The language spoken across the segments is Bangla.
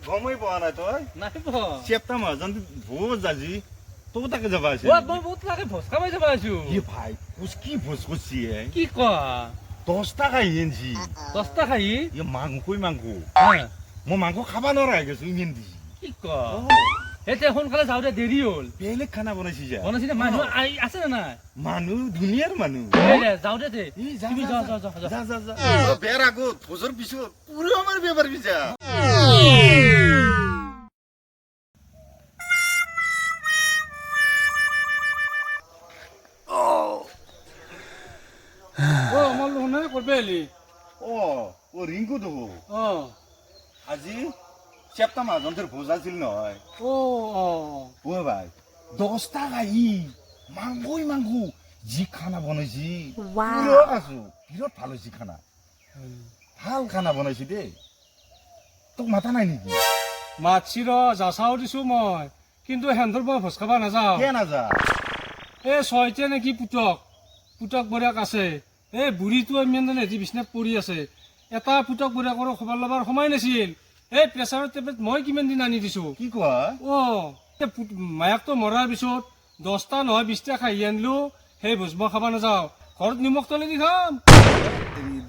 গমই পোৱা নাই তই নাই পোৱা চেপ্তা মাজন ভোজ আজি তবু তাকে যাবা আছে মই বহুত লাগে ভোজ খাবাই যাব আছো কি ভাই ভোজ কি ভোজ করছি কি কোৱা 10 টাকা ইঞ্চি 10 টাকা ই মাংসই মাংস হ্যাঁ মই মাংস খাবা নৰা গেছো ইমান দি কি কোৱা এতিয়া সোনকালে যাওঁতে দেৰি হ'ল বেলেগ খানা বনাইছি যা বনাইছি নে মানুহ আছে নে নাই মানুহ দুনিয়াৰ মানুহ যাওঁতে দে তুমি যা যা যা যা যা যা বেৰ আগত ভোজৰ পিছত পুৰি আমাৰ বেপাৰ বিজা ও আমার লোনে করবে এলি ও রিঙ্কু তো ও আজি চেপ্তা মাজন্তের ভোজ আছিল নহয় ও ও ভাই 10 টাকা ই মাংসই মাংস জি খানা বনাইছি পুরো আছো বিরাট ভালো জি খানা ভাল খানা বনাইছি দে তোক মাথা নাই নেকি মাছির যাচাও দিছো মই কিন্তু হেন্দর মই ভোজ খাবা নাযাও কে না যা এ ছয়তে নাকি পুতক পুতক বৰাক আছে এই বুঢ়ীটো ইমান হেঁতি বিচনাত পৰি আছে এটা পুতক বৰাকৰ খবৰ ল'বাৰ সময় নাছিল এই প্ৰেছাৰৰ টেবলেট মই কিমান দিন আনি দিছো কি কোৱা অ মায়াকটো মৰাৰ পিছত 10টা নহয় 20টা খাই আনিলো সেই ভোজ মই খাব নাযাওঁ ঘৰত নিমখ তলে দি খাম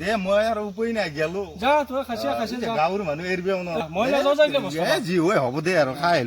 দে মই আৰু উপায় নাই গেলো যা তই খাইছে গাঁৱৰ মানুহ এৰিব মই নাযাওঁ যাই যি হয় হ'ব দে আৰু খাই